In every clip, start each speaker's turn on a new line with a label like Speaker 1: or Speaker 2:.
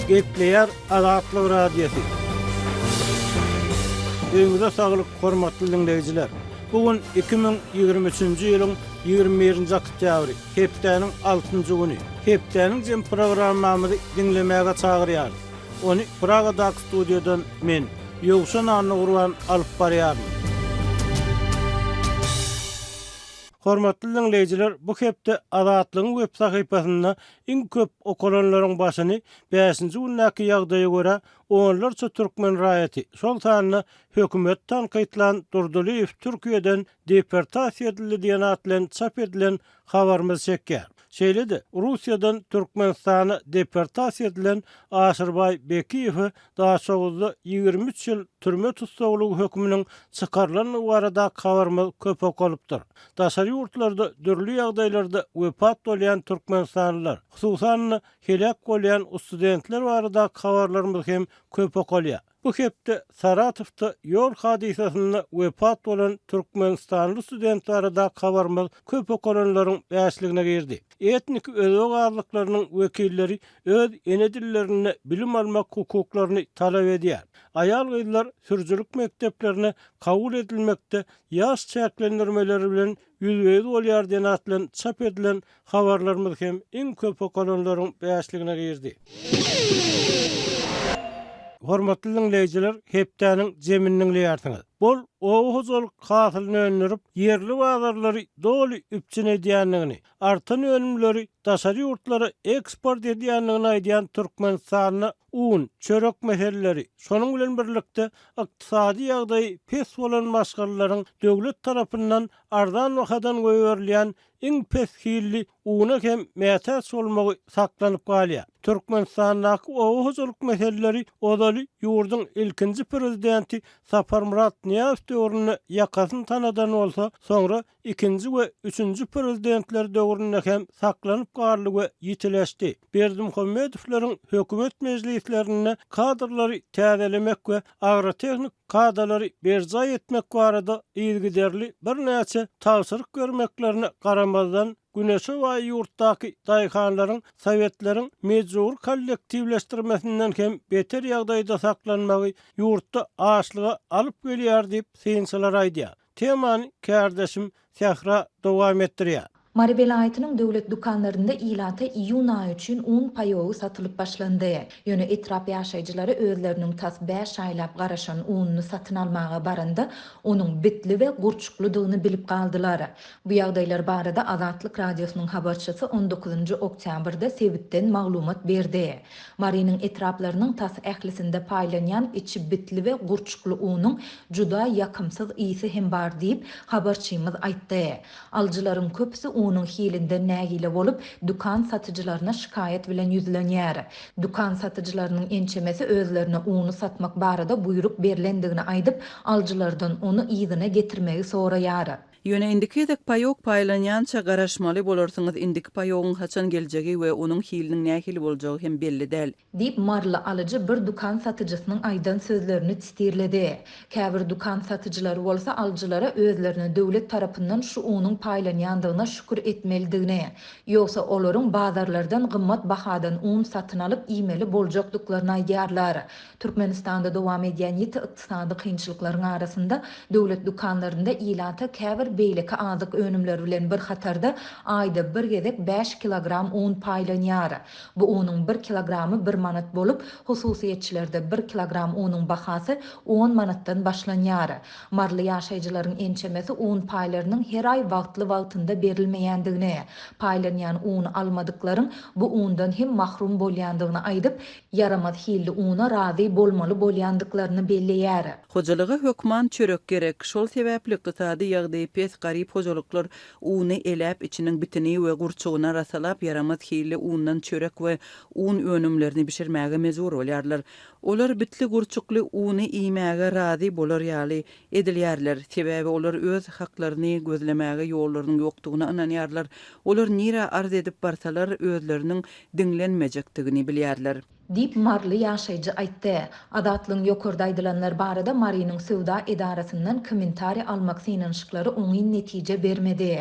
Speaker 1: Gepleyer Azatlyk Radiosu. Öňüňizde saglyk, hormatly dinleýijiler. Bugün 2023-nji ýylyň 21-nji oktýabry, hepdeniň 6-njy güni. Hepdeniň jem programmamyzy dinlemäge çagyrýar. Onu Praga'da studiodan men Ýogşan Anny Gurban alyp barýarym. Hormatly dinleýijiler, bu hepde Azatlygyň web sahypasynda iň köp okulanlaryň başyny 5-nji günnäki ýagdaýa görä onlarça türkmen raýaty şol sanyny hökümet tanqytlan durdulyp Türkiýeden deportasiýa edildi diýen atlan çap edilen habarymyz çekýär. Şeýledi, Russiýadan Türkmenistana deportasiýa edilen Aşyrbay Bekiýew daha soňky 23 ýyl türme tutsaglyk hökmüniň çykarylanyny barada habarymyz köp okulypdyr. Daşary ýurtlarda dürli ýagdaýlarda wepat bolýan türkmenistanlylar, hususan helak bolýan studentler barada habarlarymyz hem köp okulýar. Bu hepde Saratowda ýol hadisasyny wepat bolan türkmenistanly studentler da habarymyz köp okulanlaryň bäşligine girdi. Etnik özök arlyklarynyň wekilleri öz ene dillerini bilim almak hukuklaryny talap edýär. Aýal gyzlar sürjülük mekdeplerine kabul edilmekde ýaş çäklendirmeleri bilen ýüzbeýiz bolýar diýen atlan çap edilen habarlarymyz hem iň köp okulanlaryň bäşligine girdi. Hormatly dinleýijiler, hepdeniň jeminiň ýartyňyz. Bol oğuzoluk kasylyny önlerip, yerli bazarlary doly üpçün edýänligini, artan önümleri daşary ýurtlara eksport edýänligini aýdýan Türkmenistanyň un, çörek meseleleri, şonuň bilen birlikde ykdysady ýagdaýy pes bolan maşgallaryň döwlet tarapyndan ardan wakadan goýberlýän iň pes-hilli una hem mätäç bolmagy saklanyp galýar. Türkmenistanyň oğuzoluk meseleleri odaly ýurduň ilkinji prezidenti Sapar Murat Niýazow döwrüne ýakasyn tanadan bolsa, soňra ikinji we üçünji prezidentler döwrüne hem saklanyp garly we ýitileşdi. Berdimuhammedowlaryň hökümet mejlislerine kadrlary täzelemek we agrotehnik kadrlary berjaý etmek barada ýygyderli bir näçe tawsyryk görmeklerine garamazdan Güneşe we ýurtdaky daýhanlaryň, sowetlaryň mejbur kollektiwleşdirmesinden hem beter ýagdaýda saklanmagy ýurtda açlyga alyp gelýär diýip synçylar aýdýar. Temany kardeşim Sahra dowam etdirýär.
Speaker 2: Mari velaýatynyň döwlet dukanlarynda ilata iýun aýy üçin un paýogy satylyp başlandy. Ýöne etrap ýaşaýjylary özleriniň tas 5 aýlap garaşan ununy satyn almaga baranda onuň bitli we gurçuklydygyny bilip galdylar. Bu ýagdaýlar barada Azatlyk radiosynyň habarçysy 19-njy oktýabrda Sebitden maglumat berdi. Marinyň etraplarynyň tas ählisinde paýlanýan içi bitli we gurçukly unyň juda ýakymsyz ýysy hem bar diýip habarçymyz aýtdy. Aljylaryň köpüsi onun hilinde nägile bolup dukan satıcılarına şikayet bilen yüzlenýär. Dukan satıcılarının ençemesi özlerine unu satmak barada buyruk berilendigini aýdyp aljylardan onu ýygyna getirmegi soraýar.
Speaker 3: Ýöne indiki edek paýok paýlanýança garaşmaly bolarsyňyz indik paýogyň haçan geljegi we onuň hiliniň nähili boljagy hem belli däl.
Speaker 2: Dip marly alyjy bir dukan satyjysynyň aýdan sözlerini titirledi. Käbir dukan satyjylary bolsa aljylara özlerine döwlet tarapyndan şu unyň paýlanýandygyna şükür etmelidigini, ýoksa olaryň bazarlardan gymmat bahadan un satyn alyp iýmeli boljakdyklaryny aýdýarlar. Türkmenistanda dowam edýän ýeti ykdysady kynçylyklaryň arasynda döwlet dukanlarynda ilata käbir beýleki azyk önümleri bilen bir hatarda aýda bir gezek 5 kilogram un paýlanýar. Bu unyň 1 kilogramy 1 manat bolup, hususiýetçilerde 1 kilogram unyň bahasy 10 manatdan başlanýar. Marly ýaşaýjylaryň ençemesi un paýlarynyň her aý wagtly-wagtynda berilmeýändigini, paýlanýan uny almadyklaryň bu undan hem mahrum bolýandygyny aýdyp, yaramaz hilli una razy bolmaly bolýandyklaryny belleýär.
Speaker 3: Hojalyga hökman çörek gerek. Şol sebäpli ykdysady ýagdaý pes garyp hojoluklar uny eläp içiniň bitini we gurçugyna rasalap yaramaz hilli undan çörek we un önümlerini bişirmäge mezur bolýarlar. Olar bitli gurçukly uny iýmäge razy bolar ýaly edilýärler. Sebäbi olar öz haklaryny gözlemäge ýollarynyň ýokdugyna inanýarlar. Olar nira arz edip barsalar özleriniň dinlenmejekdigini bilýärler.
Speaker 2: Dip marly ýaşaýjy aýtdy. Adatlyň ýokarda aýdylanlar barada Marynyň Sowda edarasyndan kommentari almak synanyşyklary oňy netije bermedi.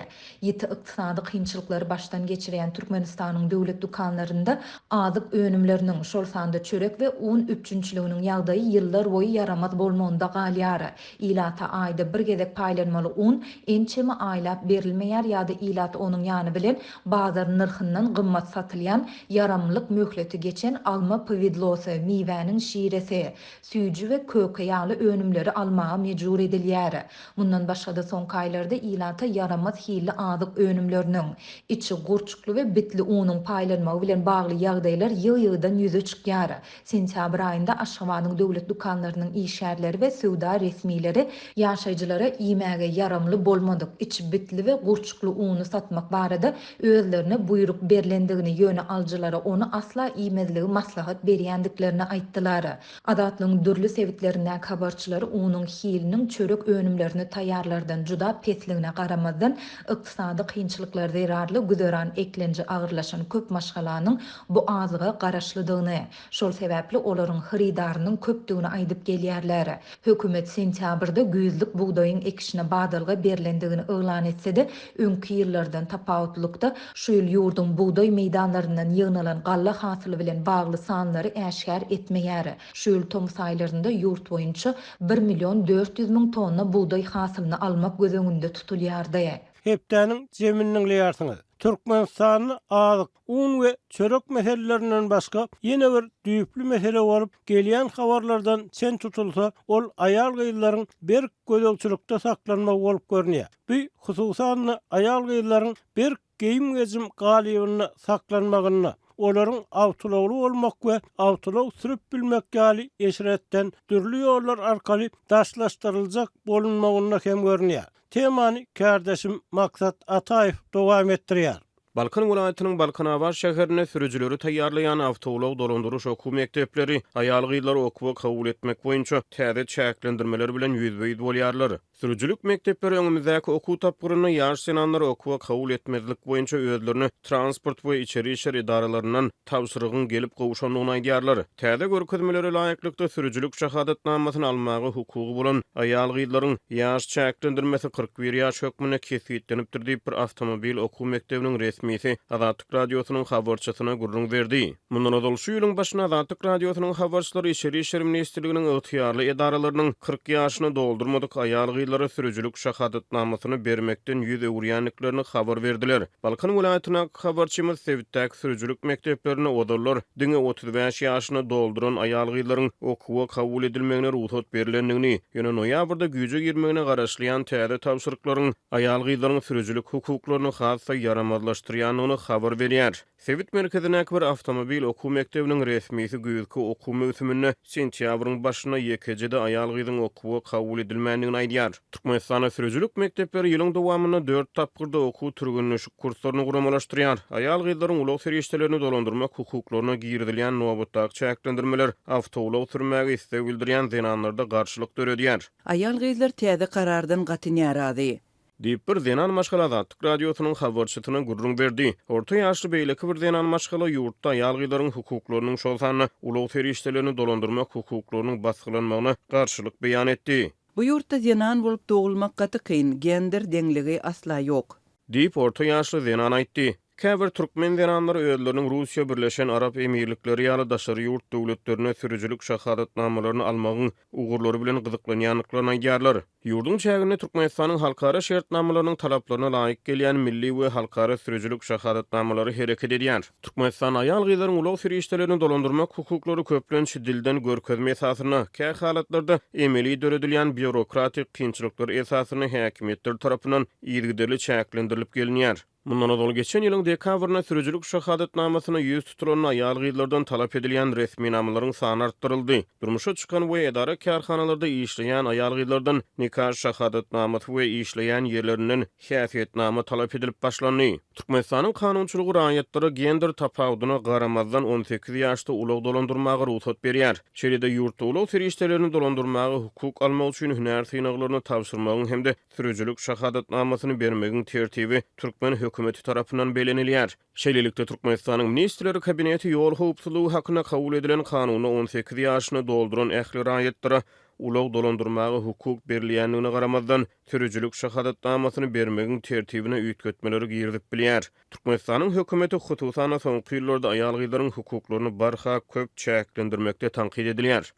Speaker 2: Ýeti ykdysady kynçylyklary başdan geçiren Türkmenistanyň döwlet dukanlarynda azyk önümleriniň şol sanda çörek we un üpçünçiliginiň ýagdaýy ýyllar boýy yaramaz bolmagynda galýar. Ilata aýda bir gezek paýlanmaly un ençemi aýlap berilmeýär ýa-da ilata onuň ýany bilen bazar nyrhyndan gymmat satylýan yaramlyk möhleti geçen alma pıvidlosu, miväniň şiresi, süýji we köke ýaly önümleri almaga mejbur edilýär. Mundan başga da soňky aýlarda ilata yaramaz hili azyk önümleriniň içi gurçukly we bitli unyň paýlanmagy bilen bagly ýagdaýlar ýygy-ýygydan ýüze çykýar. Sentýabr aýynda Aşgabatyň döwlet dukanlarynyň işgärleri we sowda resmileri ýaşaýjylara iýmäge yaramly bolmadyk, içi bitli we gurçukly uny satmak barada özlerine buyruk berilendigini ýöne aljylara onu asla iýmezligi maslahat berýändiklerini aýtdylar. Adatlyň dürli sewitlerinden habarçylary unyň hiliniň çörek önümlerini taýýarlardan juda pesligine garamazdan ykdysady kynçylyklar zerarly güzeran eklenji agyrlaşan köp maşgalanyň bu azyga garaşlydygyny, şol sebäpli olaryň hyrydarynyň köpdigini aýdyp gelýärler. Hökümet sentýabrda güýzlük buğdaýyň ekişine badalga berilendigini öňlan etse-de, öňki ýyllardan tapawutlykda şu ýyl ýurdun buğdaý meýdanlaryndan ýygnalan galla hasyly bilen bagly sanlary äşgär etmeýär. Şu ýyl toms aýlarynda ýurt boýunça 1.400.000 tonna buğdaý hasylyny almak gözeňinde tutulýardy.
Speaker 1: Hepdäniň jeminniň ýartyny. Türkmenistanyň azyk, un we çörek meselelerinden başga ýene bir düýpli mesele bolup gelýän habarlardan sen tutulsa, ol aýal gyýlaryň bir gödekçilikde saklanmak bolup görnýär. Bu hususan aýal gyýlaryň bir geyim gezim galybyny saklanmagyny, olaryň awtulawly bolmak we awtulaw sürüp bilmek ýaly eşretden türli ýollar arkaly daşlaşdyryljak bolunmagyna hem görnýär. Temany kardeşim Maksat Ataýew dowam etdirýär.
Speaker 4: Balkan welaýatynyň Balkanawar şäherine sürüjileri taýýarlaýan awtowlaw dolandyrýş okuw mekdepleri aýal gyýlary okuwa kabul etmek boýunça täze çäklendirmeler bilen ýüzbeýiz bolýarlar. Sürüjilik mektepleri öňümizdäki okuw tapgyryny ýaş senanlar okuwa kabul etmezlik boýunça özlerini transport we içeri işler idaralaryndan tapşyrygyň gelip gowuşanlygyny aýdýarlar. Täze görkezmelere laýyklykda sürüjilik şahadatnamasyny almagy hukugy bolan aýal gyýlaryň ýaş çäklendirmesi 41 ýaş hökmüne kesiplenipdir diýip bir awtomobil okuw mektebiniň resmisi Azatlyk radiosynyň habarçysyna gurrun berdi. Mundan öňe şu ýylyň başyna Azatlyk radiosynyň habarçylary içeri işler ministrliginiň ygtyýarly edaralarynyň 40 ýaşyny doldurmadyk aýal gyýlary sürüjilik şahadatnamasyny bermekden ýüz öwrýänliklerini habar berdiler. Balkan welaýatyna habarçymyz Sewitdäki sürüjilik mekteplerine odurlar diňe 35 ýaşyny dolduran aýal gyýlaryň okuwa kabul edilmegine ruhsat berilendigini, ýöne noýabrda güýje girmegine garaşlyan täze tapşyryklaryň aýal gyýlaryň sürüjilik hukuklaryny hassa yaramazlaşdyrýanyny habar berýär. Sewit merkezindäki bir awtomobil okuw mektebiniň resmisi güýzki okuw mösümine sentýabryň başyna ýekejede aýal gyýlaryň okuwa kabul edilmändigini aýdýar. Türkmenistana sürüjilik mektepleri ýylyň dowamyna 4 tapgyrda okuw türgünleşik kurslaryny guramalaşdyrýar. Aýal gyýlaryň ulak feriştelerini dolandyrmak hukuklaryna girdilýän nowatdaky çäklendirmeler awtowlaw sürmäge istek bildirýän zenanlarda garşylyk döredýär.
Speaker 3: Aýal gyýlar täze karardan gatynýarady.
Speaker 4: Diýip bir zenan maşgala Azatlyk radiosynyň habarçysyna gurrun berdi. Orta ýaşly beýleki bir zenan maşgala ýurtda aýal gyýlaryň hukuklarynyň şol sany ulak feriştelerini dolandyrmak hukuklarynyň basgylanmagyna garşylyk beýan etdi.
Speaker 3: Bu ýurtda zenan bolup dogulmak gaty kyn, gender deňligi asla ýok.
Speaker 4: Diýip orta ýaşly zenan aýtdy. Käbir türkmen zeranlary özleriniň Russiýa Birleşen Arap Emirlikleri ýaly daşary ýurt döwletlerine sürüjilik şahadatnamalaryny almagyň ugurlary bilen gyzyklanýanlyklaryny aýdýarlar. Ýurdun çägine Türkmenistanyň halkara şertnamalarynyň talaplaryna laýyk gelýän milli we halkara sürüjilik şahadatnamalary hereket edýär. Türkmenistan aýal gyýlaryň ulak feriştelerini dolandyrmak hukuklary köplençi dilden görkezme esasyna, kä halatlarda emeli döredilýän bürokratik kynçylyklar esasyna häkimetler tarapyndan ýergiderli çäklendirilip gelinýär. Mundan öňe geçen ýylyň dekabryna sürüjilik şahadatnamasyna ýüz tutulan aýal gyýlardan talap edilýän resmi namalaryň sany artdyryldy. Durmuşa çykan we edara karhanalarda işleýän aýal gyýlardan nikah şahadatnamasy we işleýän ýerlerinden häsiýetnama talap edilip başlandy. Türkmenistanyň kanunçylygy raýatlary gender tapawudyna garamazdan 18 ýaşda ulak dolandyrmagy ruhsat berýär. Şeýle-de ýurtda ulak feriştelerini dolandyrmagy hukuk almak üçin hünär synaklaryny tapşyrmagyň hemde sürüjilik şahadatnamasyny bermegiň tertibi türkmen hökümeti tarapyndan belenilýär. Şeýlelikde Türkmenistanyň Ministrleri Kabineti ýol howpsuzlygy hakyna kabul edilen kanuny 18 ýaşyna dolduran ähli raýatlara ulug dolandyrmagy hukuk berilýändigine garamazdan sürüjülük şahadatnamasyny bermegiň tertibine üýtgetmeleri girdip bilýär. Türkmenistanyň hökümeti hususan soňky ýyllarda aýal gyzlaryň hukuklaryny barha köp çäklendirmekde tanqid edilýär.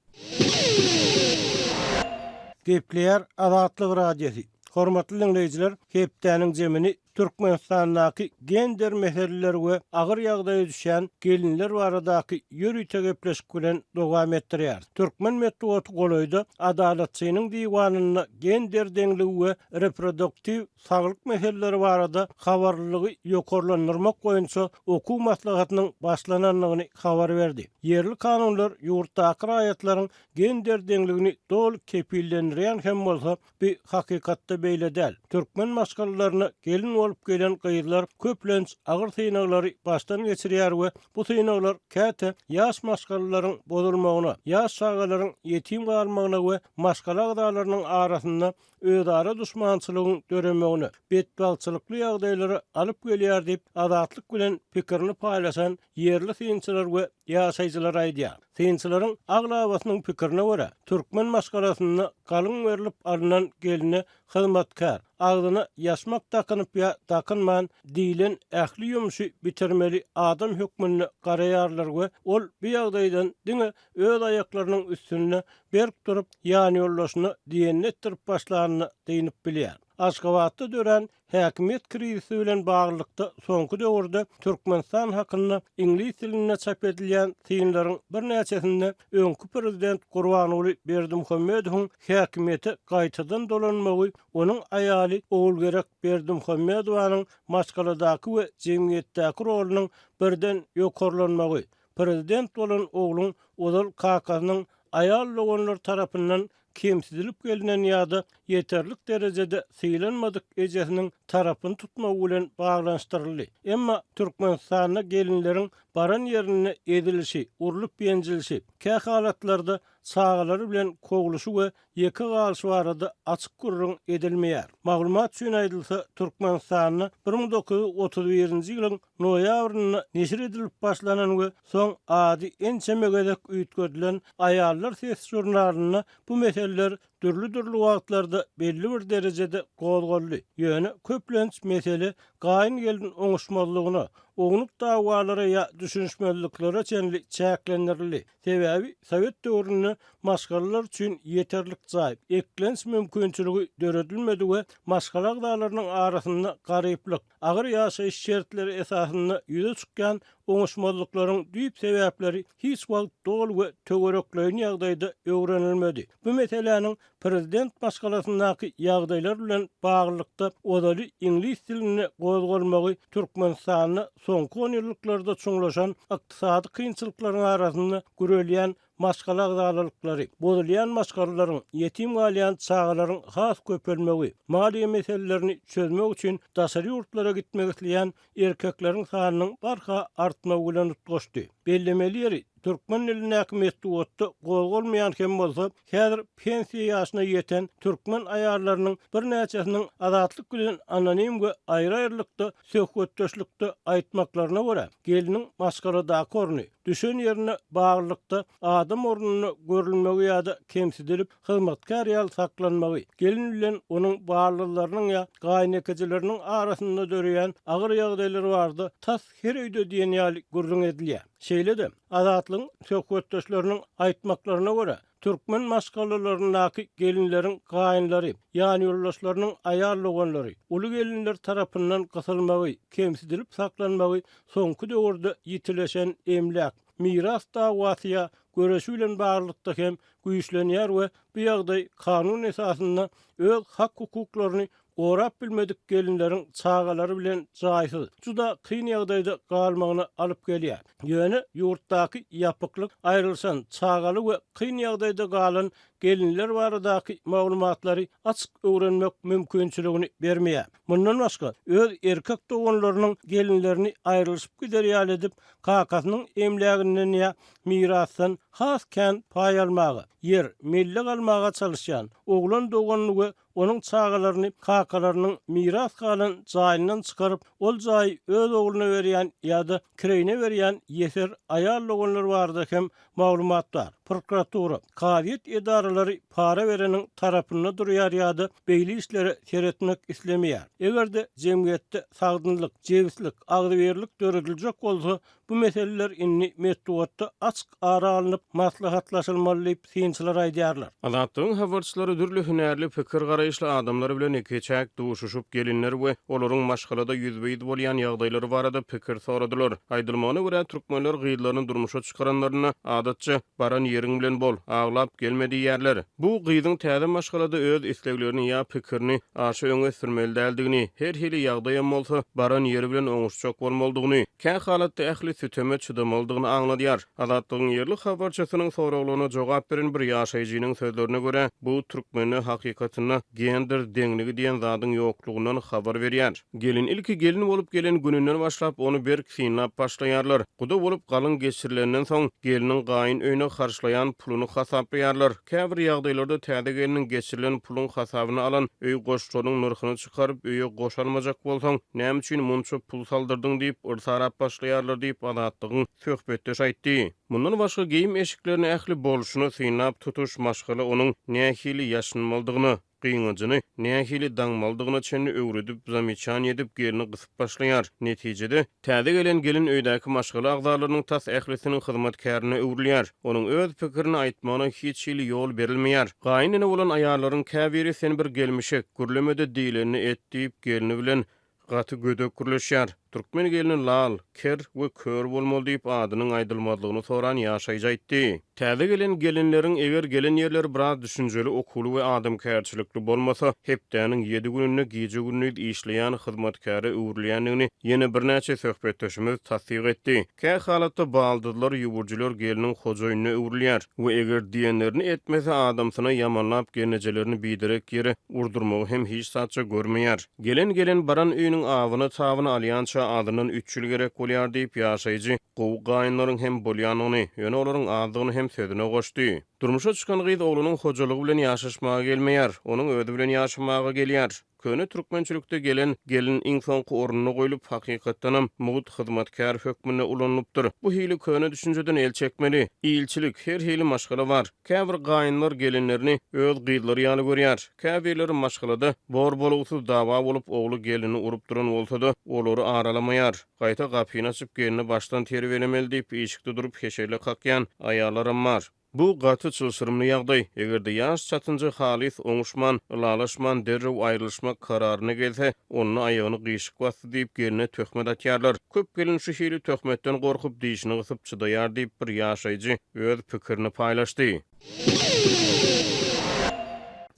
Speaker 1: Gepleýär Azatlyk radiosi. Hormatly dinleýijiler, hepdäniň jemini Türkmenistandaky gender meseleleri we agyr ýagdaýa düşen gelinler baradaky ýürüýte gepleşik bilen dowam etdirýär. Türkmen medeniýeti golaýda adalatçynyň diwanyna gender deňligi we reproduktiv saglyk meseleleri barada habarlylygy ýokarlandyrmak boýunça okuw maslahatynyň başlananlygyny habar berdi. Yerli kanunlar ýurtdaky raýatlaryň gender deňligini dol kepillendirýän hem bolsa bir hakykatda beýle däl. Türkmen maskalaryny gelin olup gelen gyýylar köplenç agyr synaglary başdan geçirýär we bu synaglar käte ýaş maskalaryň bozulmagyna, ýaş sagalaryň ýetim galmagyna we maskala agdalarynyň arasynda özara düşmançylygyň döremegine, betbalçylykly ýagdaýlary alyp gelýär diýip azatlyk bilen pikirini paýlaşan yerli synçylar we ýaşaýjylar aýdýar. Synçylaryň aglawasynyň pikirini görä, türkmen maskalasyny galyň berilip alynan geline hyzmatkar, agdyna ýaşmak takanyp ýa takynman diýilen ähli ýumuşy bitirmeli adam hökmüni garaýarlar we ol bir ýagdaýdan diňe öz aýaklarynyň üstüne berip durup ýany ýollaşyny diýen etdirip başlanyny diýinip bilýär. Aşgabatda dören häkimet krizisi bilen baglykda soňky döwürde Türkmenistan hakyna ingliz diline çap edilýän synlaryň bir näçesinde öňkü prezident Gurbanuly Berdimuhammedowyň häkimeti gaýtadan dolanmagy, onuň aýaly Owulgerek Berdimuhammedowanyň maskaladaki we jemgyýetdäki rolunyň birden ýokarlanmagy, prezident bolan ogluň Odal Kakasynyň aýal logonlar tarapyndan kemsizilip gelinen ýa-da yeterlik derejede syýlanmadyk ejesiniň tarapyny tutmagy bilen baglanşdyryldy. Emma Türkmenistanda gelinleriň baran ýerine edilişi, urulyp ýenjilişi, kä halatlarda sagalary bilen koguluşy we ýeke galşy barada açyk gurrun edilmeýär. Maglumat üçin aýdylsa, Türkmenistanyň 1931-nji ýylyň noýabryna neşir edilip başlanan we soň ady ençemegedek üýtgedilen aýallar ses jurnalyna bu meseleler türlü wagtlarda belli bir derejede gozgolly. Ýöne köplenç mesele gaýyn gelin oňuşmalygyna, ognup dawalara ýa düşünşmeliklere çenli çäklendirildi. Sebäbi Sowet döwründe maskalalar üçin yeterlik jaý, eklenç mümkinçiligi döredilmedi we maskala agdalarynyň arasynda garyplyk, agyr ýaşaýyş şertleri esasynda ýüze çykýan oňuşmalyklaryň düýp sebäpleri hiç wagt dol we töwerekleýän ýagdaýda öwrenilmedi. Bu meseleniň prezident maskalasyndaky ýagdaýlar bilen baglykda odaly ingliz diline gozgolmagy Türkmenistanyň soňky 10 ýyllarda çoňlaşan ykdysady kynçylyklaryň arasynda görelýän maskala agdalalyklary, bozulýan maskalaryň, ýetim galýan çağalaryň has köpelmegi, maliýe meselelerini çözmek üçin daşary ýurtlara gitmek isleýän erkekleriň sanynyň barha artmagy bilen utgaşdy. Bellemeli ýeri Türkmen diline häkimetde otda gozgolmaýan hem bolsa, häzir pensiýa ýaşyna ýeten türkmen aýallarynyň bir näçesiniň azatlyk bilen anonim we aýry-aýrylykda söhbetdeşlikde aýtmaklaryna görä, geliniň maskaladaky orny, düşen ýerine baglykda adam ornuny görülmegi ýa-da kemsidilip hyzmatkar ýaly saklanmagy, gelin bilen onuň barlyklarynyň ýa gaýnakejileriniň arasynda döreýän agyr ýagdaýlary bardy, tas her öýde diýen ýaly gurrun edilýär. Şeýle-de azatlyň söhbetdeşleriniň aýtmaklaryna görä, türkmen maskalalaryndaky gelinleriň gaýynlary, ýani ýoldaşlarynyň aýal logonlary, uly gelinler tarapyndan gysylmagy, kemsidilip saklanmagy soňky döwürde ýitileşen emlak, miras dawasyna göreşi bilen baglykda hem güýçlenýär we bu ýagdaý kanun esasynda öz hak hukuklaryny gorap bilmedik gelinleriň çağalary bilen jaýsyz, juda kyn ýagdaýda galmagyna alyp gelýär. Ýöne ýurtdaky ýapyklyk aýrylşan çağaly we kyn ýagdaýda galan gelinler baradaky maglumatlary açyk öwrenmek mümkinçiligini bermeýär. Mundan başga öz erkek doganlarynyň gelinlerini aýrylyşyp gider ýaly edip kakasynyň emläginden ýa mirasdan has kän pay almagy, yer milli galmaga çalışýan oglan doganyny onun çağalaryny kakalarynyň miras galan jaýyndan çykaryp ol jaý öz ogluny berýän ýa-da kireyine berýän ýeter aýal doganlar barada hem maglumat bar. Prokuratura, kavyet edaralary para bereniň tarapynda durýar ýa-da beýli işleri seretmek islemeýär. Egerde jemgyýetde sagdynlyk, jebislik, agdyberlik dörediljek bolsa, bu meseleler inni metduatda açyk ara alınıp maslahatlaşylmaly diýip synçylar aýdýarlar.
Speaker 4: Azatlygyň habarçylary dürli hünärli pikir garaýşly adamlar bilen ekeçäk duşuşup gelinler we olaryň maşgalada ýüzbeýdi bolýan ýagdaýlary barada pikir soradylar. Aýdylmagyna görä türkmenler gyýdlaryny durmuşa çykaranlaryna adatça baran ýeriň bilen bol, aglap gelmedi ýerler. Bu gyýdyň täze maşgalada öz isleglerini ýa pikirini aşy öňe sürmeli däldigini, her hili ýagdaýam bolsa baran ýeri bilen oňuşjak bolmalydygyny, kän halatda ähli süteme çydamalydygyny aňladýar. Azatlygyň ýerli habarçysynyň soraglaryna jogap beren bir ýaşaýjynyň sözlerine görä, bu türkmeni hakykatyna gender deňligi diýen zadyň ýoklugyndan habar berýär. Gelin ilki gelin bolup gelen gününden başlap onu bir synap başlaýarlar. Guda bolup galyň geçirilenden soň geliniň gaýyn öýüne harçlayan puluny hasaplaýarlar. Käbir ýagdaýlarda täze geliniň geçirilen pulun hasabyny alan öý goşçunyň nurkyny çykaryp öýe goşalmajak bolsaň, näme üçin munça pul saldyrdyň diýip ırsarap başlaýarlar diýip Azatlygyň söhbetde aýtdy. Mundan başga geyim eşiklerini ähli bolşuny synap tutuş maşgaly onuň nähili ýaşynmalydygyny, gyňyjyny, nähili daňmalydygyny çenli öwredip zamyçan edip gelini gysyp başlaýar. Netijede täze gelen gelin öýdäki maşgaly agzalarynyň tas ählisiniň hyzmatkaryna öwrilýär. Onuň öz pikirini aýtmagyna hiç hili ýol berilmeýär. Gaýnyny bolan aýallary käbiri sen bir gelmişek, gürlemede diýileni et diýip gelini bilen gaty gödök gürleşýär. Türkmen gelini lal, ker we kör bolmaly diýip adynyň aýdylmadygyny soran ýaşaýjy aýtdy. Täze gelen gelinleriň eger gelen ýerleri biraz düşünjeli, okuly we adamkärçilikli bolmasa, hepdäniň 7 gününe gije gününe işleýän hyzmatkary öwrilýändigini ýene bir näçe söhbetdeşimiz tasdiq etdi. Kä halatda baldylar ýuwurjylar geliniň hojaýynyna öwrilýär we eger diýenlerini etmese adamsyna ýamanlap gelnejelerini biderek ýere urdurmagy hem hiç satça görmeýär. Gelen baran öýüniň awyny tabyny alýança adynyň 3 ýyl gerek bolýar diýip ýaşaýjy gowy gaýynlaryň hem bolýanyny, ýöne olaryň adyny hem sözüne goşdy. Durmuşa çykan gyz oglunyň hojalygy bilen ýaşaşmaga gelmeýär, onuň özi bilen ýaşamaga gelýär. Köne türkmençilikde gelen gelin iň soňky orunyna goýulyp hakykatdanam mugut hyzmatkar hökmüne ulanypdyr. Bu hili köne düşünjeden el çekmeli. İlçilik her hili maşgala bar. Käbir gaýynlar gelinlerini öz gyýdlary ýaly görýär. Käbirleri maşgalada bor bolugsuz dawa bolup oglu gelini urup duran bolsa-da olary aralamaýar. Gaýta gapyny açyp gelini başdan teri beremeli diýip işikde durup heşeyle kakýan aýallaram bar. Bu gaty çylşyrymly ýagdaý. Egerde ýaş çatynjy halis oňuşman, ulalaşman derrew aýrylşmak kararyna gelse, onuň aýagyny gyşyk basdy diýip geline töhmet atýarlar. Köp gelin şu hili töhmetden gorkup diýişini gysyp çydaýar diýip bir ýaşaýjy öz pikirini paýlaşdy.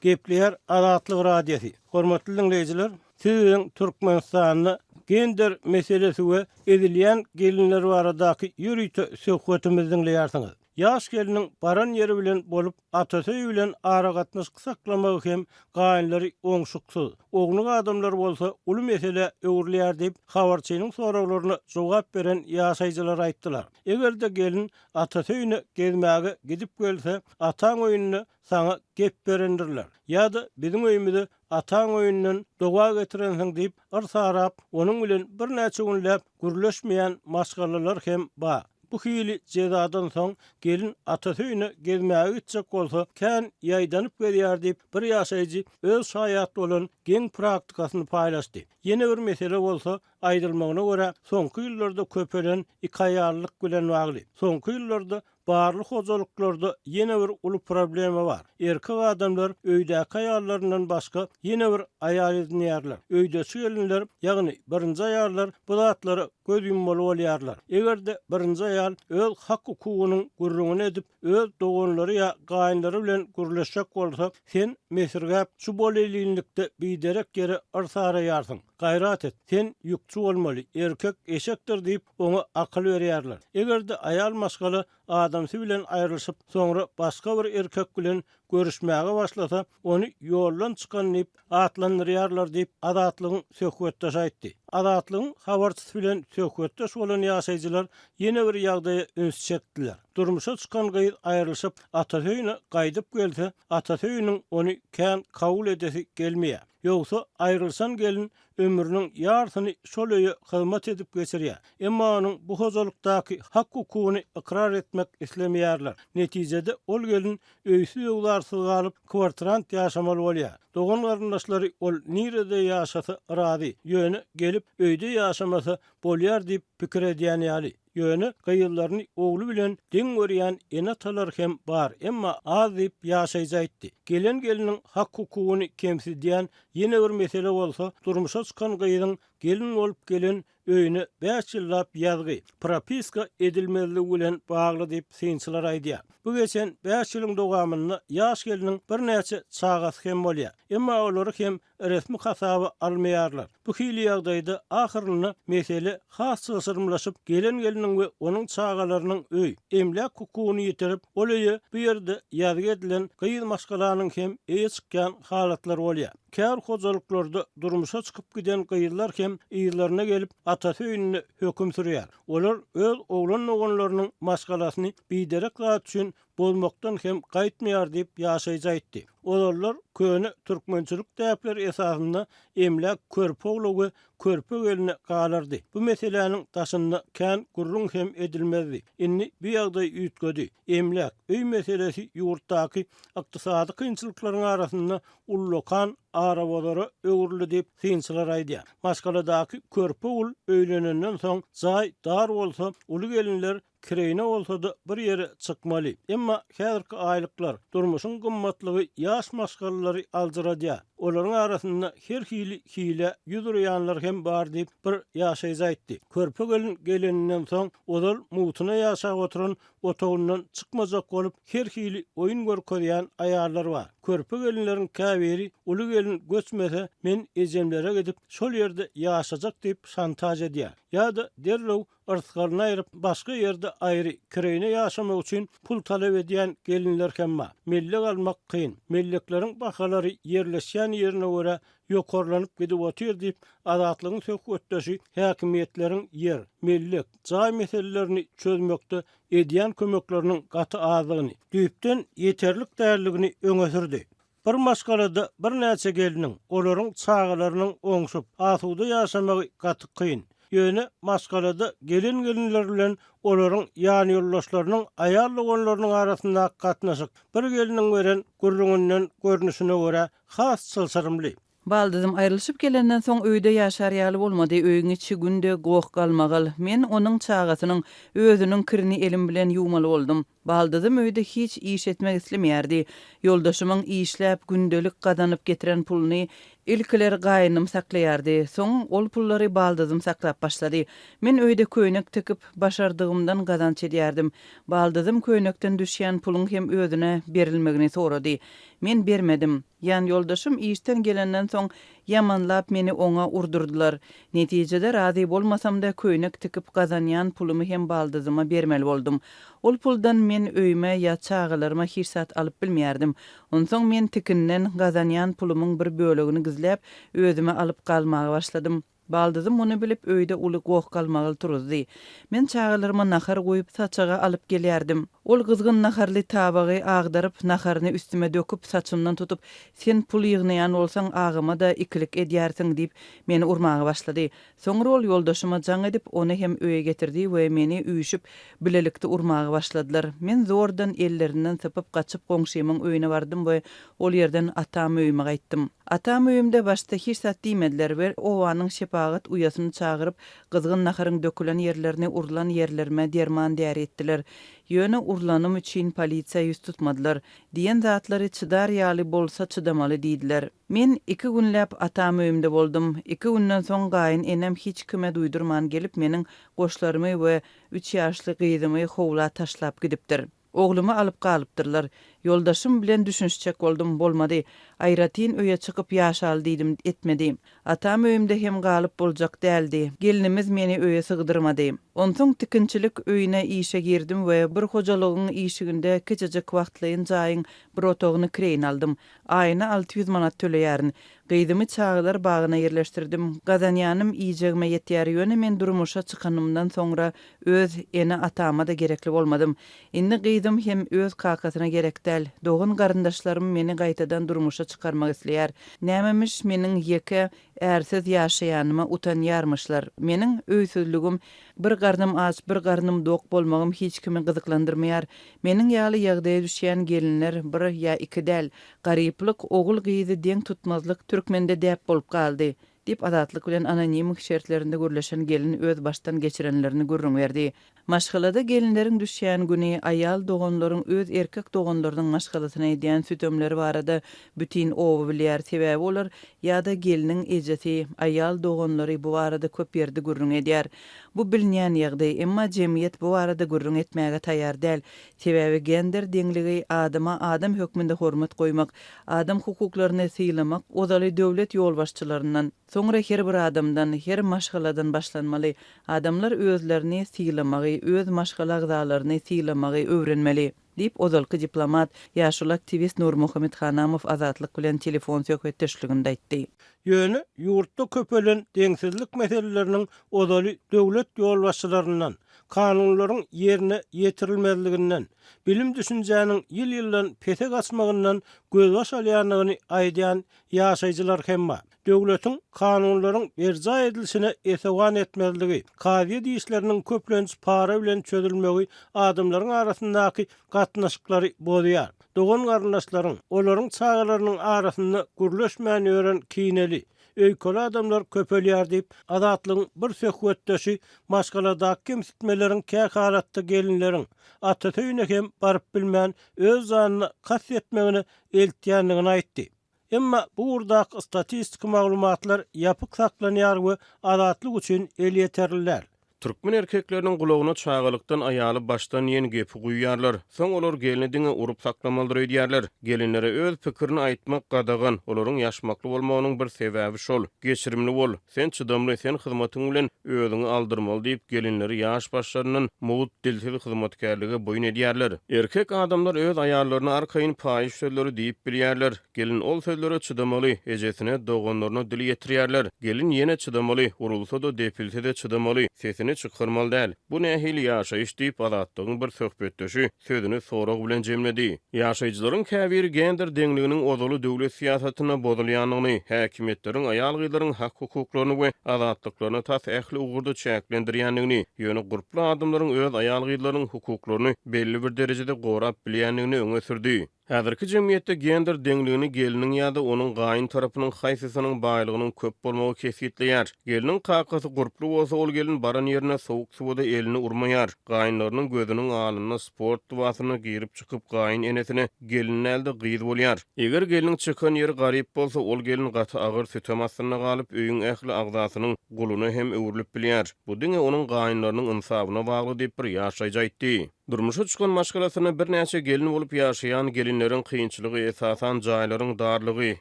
Speaker 1: Gepler Azatlyk radiosi. Hormatly dinleýijiler, siziň Türkmenistanyny gender meselesi we edilýän gelinler baradaky ýürüýte söhbetimizi dinleýärsiňiz. Ýaş geliniň baran ýeri bilen bolup atasy bilen ara gatnaşyk saklamagy hem gaýynlary oňşuksyz. Ognuň adamlar bolsa uly mesele öwrilýär diýip habarçynyň soraglaryna jogap beren ýaşaýjylar aýtdylar. Egerde gelin atasy ýyne gezmäge gidip gelse, ataň öýüne sana gep berendirler. Ýa-da bizim öýümizde ataň öýünden doga getirensiň diýip ırsarap, onuň bilen bir näçe günläp gürleşmeýän maşgalalar hem bar. Bu hili cezadan soň gelin atasy ýyne gezmäge gitjek bolsa, kän ýaýdanyp berýär diýip bir ýaşaýjy öz haýatda bolan geň praktikasyny paýlaşdy. Ýene bir mesele bolsa, aýdylmagyna görä soňky ýyllarda köpelen ikaýarlyk bilen bagly. Soňky ýyllarda barlyk hojalyklarda ýene bir uly problema bar. Erkek adamlar öýdäki aýallaryndan başga ýene bir aýal edinýärler. Öýdäki gelinler, ýagny birinji aýallar bu zatlary göz yummaly bolýarlar. Egerde birinji aýal öz hak hukugynyň gurrungyny edip, öz doganlary ýa gaýynlary bilen gürleşjek bolsa, sen mesirgäp şu bolýanlykda biderek ýere ırsaýarsyň. Gayrat et, sen ýükçü bolmaly, erkek eşekdir diýip oňa akyl berýärler. Egerde aýal maşgaly adamsy bilen aýrylyşyp, soňra başga bir erkek bilen görüşmäge başlasa, onu ýoldan çykanyp atlandyrýarlar diýip adatlygyň söhbetdaş aýtdy. Adatlygyň habarçysy bilen söhbetdaş bolan ýaşaýjylar ýene bir ýagdaýa üns çekdiler. Durmuşa çykan gyýyl aýrylşyp atatöýüne gaýdyp gelse, atatöýüniň onu kän kabul edesi gelmeýär. Ýogsa aýrylsan gelin ömrüniň ýartyny şol öýe hyzmat edip geçirýär. Emma onuň bu hozalykdaky hak hukugyny ikrar etmek islemeýärler. Netijede ol gelin öýsü ýoglarsyz galyp kwartirant ýaşamaly bolýar. Dogan garyndaşlary ol nirede ýaşasa razy, ýöne gelip öýde ýaşamasa bolýar diýip pikir edýän ýaly. Ýöne gaýyllaryny ogly bilen deň görýän enatalar hem bar, emma az diýip ýaşaýjaydy. Gelen geliniň hak hukugyny kemsidýän ýene bir mesele bolsa, durmuşa çykan gaýynyň gelin bolup gelen öýüne 5 ýyllap ýazgy, propiska edilmezligi bilen bagly diýip synçylar aýdýar. Bu geçen 5 ýylyň dowamyny ýaş geliniň bir näçe çagasy hem bolýar. Emma olary hem resmi hasaby almaýarlar. Bu hili ýagdaýda ahyrlyny mesele has sırmlaşyp gelen geliniň we onuň çagalarynyň öý, emlak hukugyny ýetirip, olayı bu ýerde ýazgy edilen gaýyl maşgalanyň hem eýe çykýan halatlar bolýar. Kär hozalyklarda durmuşa çykyp giden gaýyllar hem ýyllaryna gelip atatöýüne höküm sürýär. Olar öz oglan oğlanlarynyň maşgalasyny biderek zat üçin bolmakdan hem gaýtmaýar diýip ýaşaýjaydy. Olarlar köne türkmençilik täpleri esasynda emlak körpe oglagy körpe geline galardy. Bu meseleniň taşynda kän gurrun hem edilmezdi. Inni bir ýagdaý üýtgedi. Emlak öý meselesi ýurtdaky ykdysady kynçylyklaryň arasynda ullokan arabalary öwürli diýip synçylar aýdýar. Maşgaladaky körpe ul öýlenenden soň jaý dar bolsa, uly gelinler kireyne olsa da bir yere çykmaly. Emma häzirki aýlyklar durmuşyň gymmatlygy ýaş maşgalary aldyradýar. Olaryň arasynda her hile ýüzürýänler hem bar diýip bir ýaşaýjaydy. Körpe geleninden soň odal mutuna ýaşap oturan otogyndan çykmajak bolup her hili oýun görkezýän aýarlar bar. Körpe gelinleriň käbiri uly gelin göçmese men ejemlere gidip şol ýerde ýaşajak diýip şantaj edýär. Ýa-da derlew ırtgalyny aýryp başga ýerde aýry kireyne ýaşamak üçin pul talap edýän gelinler hem bar. Mellek almak kyn. Mellekleriň bahalary ýerleşýän ýerine görä ýokarlanyp gidip otyr diýip adatlygyň söhbetdeşi häkimiýetleriň ýer, mellek, jaý meselelerini çözmekde edýän kömekleriniň gaty azlygyny, düýpden ýeterlik därligini öňe sürdi. Bir maşgalada bir näçe geliniň olaryň çagalarynyň oňşup asuda ýaşamagy gaty kyn. Ýöne maşgalada gelinler bilen olaryň ýany ýoldaşlarynyň aýal oğlanlarynyň arasynda gatnaşyk bir geliniň beren gurrundan görnüşine görä has çylsyrymly.
Speaker 3: Baldızım ayrılışıp gelenden soň öýde ýaşar ýaly bolmady, öýüň içi günde gowuk galmagal. Men onuň çagasynyň özüniň kirini elim bilen ýuwmaly boldum. Baldızım öýde hiç iş etmek islemýärdi. Ýoldaşymyň işläp gündelik gazanyp getiren puluny ilkiler gaýnym saklaýardy. Soň ol pullary baldızım saklap başlady. Men öýde köýnek tikip başardygymdan gazanç edýärdim. Baldızım köýnekden düşýän puluň hem özüne berilmegini sorady. Men bermedim. Ýan ýoldaşym işten gelenden soň yamanlap meni oňa urdurdular. Netijede razy bolmasam da köýnek tikip gazanýan pulumy hem baldyzyma bermeli boldum. Ol puldan men öýme ýa çagalaryma hirsat alyp bilmeýärdim. Onsoň men tikinden gazanýan pulumyň bir bölegini gizläp özüme alyp galmagy başladym. Baldızım onu bilip öýde uly gowuk galmagy turuzdy. Men çagalaryma nahar goýup saçaga alyp gelýärdim. Ol gyzgyn naharly tabagy agdaryp naharyny üstüme döküp saçymdan tutup "Sen pul ýygnaýan bolsaň agyma da ikilik edýärsiň" diýip meni urmagy başlady. Soňra ol ýoldaşyma jaň edip onu hem öýe getirdi we meni üýüşüp bilelikde urmagy başladylar. Men zordan ellerinden tapyp gaçyp goňşymyň öýüne bardym we ol ýerden atam öýüme gaýtdym. Atam öýümde başda hirsat diýmediler we owanyň şepagat uyasyny çagyryp gyzgyn naharyň dökülen ýerlerini urulan ýerlerime derman däri etdiler. Ýöne urlanım üçin polisiýa ýüz tutmadylar. Diýen zatlary çydar ýaly bolsa çydamaly diýdiler. Men 2 günläp atam öýümde boldum. 2 günden soň gaýyn enem hiç kime duýdurman gelip meniň goşlarymy we 3 ýaşly gyzymy howla taşlap gidipdir. Oglumy alyp galypdyrlar. Yoldaşym bilen düşünşçek boldum, bolmady. Aýratyn öýe çykyp ýaşal diýdim, etmedim. Atam öýümde hem galyp boljak däldi. Gelinimiz meni öýe sygdyrmady. Onsoň tikinçilik öýüne işe girdim we bir hojalygyň işiginde keçejek wagtlaýyn jaýyň bir otagyny kireýin aldım. Aýyna 600 manat töleýärin. Gyýdymy çağlar bagyna yerleşdirdim. Gazanýanym iýjegime ýetýär ýöne men durmuşa çykanymdan soňra öz ene atama da gerekli bolmadym. Indi gyýdym hem öz kakasyna gerek däl. Dogun garyndaşlarym meni gaýtadan durmuşa çykarmak isleýär. Nämemiş meniň ýeke ärsiz ýaşaýanyma utanýarmyşlar. Meniň öýsüzligim, bir garnym aç, bir garnym dok bolmagym hiç kimi gyzyklandyrmaýar. Meniň ýaly ýagdaýa düşýän gelinler bir ýa iki däl. Garyplyk, ogul gyýdy deň tutmazlyk türkmende däp bolup galdy. Dip adatlyk bilen anonim şertlerinde görleşen gelin öz baştan geçirenlerini görrüň berdi. Maşgalada gelinlerin düşýän güni aýal dogonlaryň öz erkek dogonlarynyň maşgalasyna edýän sütömleri barada bütün owy bilýär, sebäbi olar ýa-da geliniň ejesi aýal dogonlary bu barada köp ýerde görrüň edýär. Bu bilinýän ýagdaý, emma jemgyýet bu barada görrüň etmäge taýýar däl. Sebäbi gender deňligi adama adam hökmünde hormat goýmak, adam hukuklaryny sylamak ozaly döwlet ýolbaşçylaryndan, soňra her bir adamdan, her maşgaladan başlanmaly. Adamlar özlerini syylamagy, öz maşgala agzalaryny syylamagy öwrenmeli. Dip ozalky diplomat, ýaşul aktivist Nur Muhammed Hanamow Azatlyk bilen telefon söhbetdeşliginde aýtdy.
Speaker 1: Ýöne ýurtda köpelen deňsizlik meseleleriniň ozaly döwlet ýolbaşçylaryndan, kanunlaryň ýerine ýetirilmezliginden, bilim düşünjäniň ýyl-ýyldan pete gaçmagyndan gözbaş alýanlygyny aýdýan ýaşaýjylar hem bar. Döwletiň kanunlaryň berja edilişine esewan etmezligi, kaziýe diýişleriniň köplenç para bilen çözülmegi adamlaryň arasyndaky gatnaşyklary bolýar. Dogon garyndaşlaryň, olaryň çağalarynyň arasynda gürleşmän ören kiýneli, öýkeli adamlar köpelýär diýip Azatlygyň bir söhbetdeşi maşgalada kemsitmeleriň käkaratda gelinleriň atatöýüne hem baryp bilmän öz zanyny kas etmegini eltýänligini aýtdy. Emma bu urdak statistik maglumatlar yapık saklanýar we adatlyk üçin el ýeterliler.
Speaker 4: Türkmen erkeklerinin gulagyna çağalykdan aýaly baştan ýeni gepi guýýarlar. Soň olar gelini diňe urup saklamalydyr diýerler. Gelinlere öz pikirini aýtmak gadagan, olaryň ýaşmakly bolmagynyň bir sebäbi şol. Geçirimli bol, sen çydamly, sen hyzmatyň bilen özüňi aldyrmaly diýip gelinleri ýaş başlarynyň mowut dilsiz hyzmatkarlygy boýun edýärler. Erkek adamlar öz aýallaryna arkaýyn paýyş sözleri diýip bilýärler. Gelin ol sözlere çydamaly, ejesine dogonlaryna dil ýetirýärler. Gelin ýene çydamaly, urulsa da depilse de çydamaly, sesini çykyrmaly däl. Bu nähili ýaşaýyş diýip Azatlygyň bir söhbetdeşi sözüni sorag bilen jemledi. Ýaşaýjylaryň käbir gender deňliginiň ozaly döwlet siýasatyna bozulýanlygyny, häkimetleriň aýal gyzlaryň hak hukuklaryny we azatlyklaryny tas ähli ugurda çäklendirýänligini, ýöne gurply adamlaryň öz aýal gyzlarynyň hukuklaryny belli bir derejede gorap bilýänligini öňe sürdi. Häzirki jemgyýetde gender deňligini geliniň ýa-da onuň gaýyn tarapynyň haýsysynyň baýlygynyň köp bolmagy kesitleýär. Geliniň kakasy gurply bolsa ol gelin baran ýerine sowuk suwda elini urmaýar. Gaýynlarynyň gözüniň alyna sport duwasyny giyirip çykyp gaýyn enesine gelin elde gyýyz bolýar. Eger geliniň çykan ýeri garyp bolsa ol gelin gaty agyr sütemasyna galyp öýüň ähli agzasynyň guluny hem öwrülip bilýär. Bu diňe onuň gaýynlarynyň insabyna bagly diýip bir ýaşaýjy aýtdy. Durmuşa çykan maşgalasyna bir näçe gelin bolup ýaşaýan gelinleriň kynçylygy esasan jaýlaryň darlygy,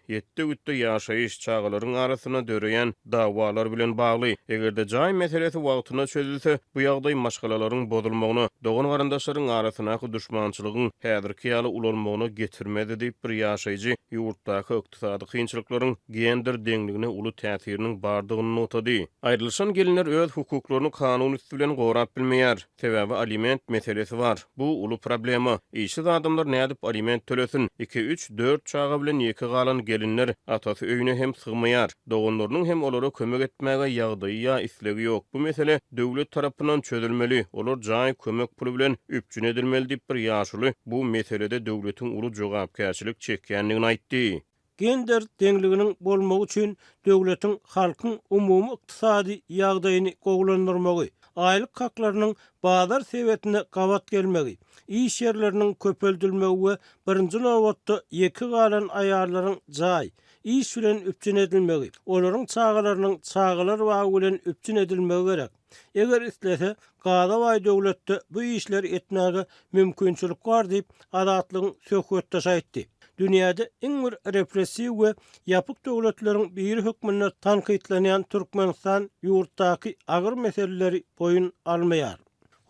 Speaker 4: ýetde-gütde ýaşaýyş çağalaryň arasyna döreýän dawalar bilen bagly. Egerde jaý meselesi wagtyna çözülse, bu ýagdaý maşgalalaryň bozulmagyny, dogon garyndaşlaryň arasynaky düşmançylygyň häzirki ýaly ulanmagyna getirmedi diýip bir ýaşaýjy ýurtdaky ykdysady kynçylyklaryň gender deňligine uly täsiriniň bardygyny notady. Aýrylşan gelinler öz hukuklaryny kanun üstü bilen gorap bilmeýär. Sebäbi aliment meselesi var. Bu ulu problema. İşsiz adamlar nädip aliment tölesin? 2, 3, 4 çağa bilen ýeki galan gelinler atasy öýüne hem sygmaýar. Dogonlarynyň hem olara kömek etmäge ýagdaýy ýa islegi ýok. Bu mesele döwlet tarapyndan çözülmeli. Olar jaý kömek puly bilen üpçün edilmeli diýip bir ýaşuly bu meselede döwletiň uly jogapkärçilik çekýänligini aýtdy.
Speaker 1: Gender deňliginiň bolmagy üçin döwletiň halkyň umumy ykdysady ýagdaýyny gowlandyrmagy, aýlyk haklarynyň bazar sebetine gawat gelmegi, iş yerleriniň köpeldilmegi we birinji nowatda ýeki galan aýallaryň jaý, iş bilen üpçün edilmegi, olaryň çağalarynyň çağalar wagy bilen üpçün edilmegi gerek. Eger islese Gaza we döwletde bu işleri etmäge mümkinçilik bar diýip adatlygyň söhbetde aýtdy. Dünýäde iň bir repressiw we ýapyk döwletleriň bir hökmüne tanqidlenýän Türkmenistan ýurtdaky agyr meseleleri boyun almaýar.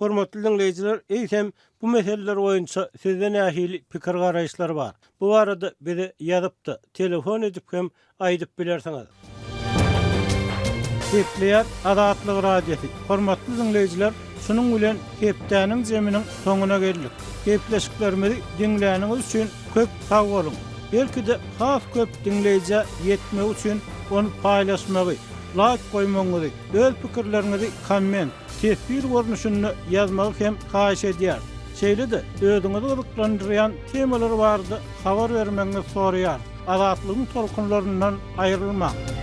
Speaker 1: Hormatly dinleyijiler, eýsem bu meseleler boýunça sizden nähili pikir garaýşlar bar. Bu arada bize ýazypdy, telefon edip hem aýdyp bilersiňiz. Hepleýär Adatlyk radiosi. Hormatly dinleyijiler, şunun bilen hepdäniň jeminiň soňuna geldik. Hepleşiklerimizi dinläniňiz üçin köp sag bolun. Belki de has köp dinleýije ýetmek üçin onu paýlaşmagy, like goýmaňyzy, öz pikirlerinizi komment, tesbir görnüşünde ýazmagy hem haýyş edýär. Şeýle-de özüňizi gyzyklandyrýan temalar bardy, habar bermeňizi soraýar. Adatlygyň tolkunlaryndan aýrylmak.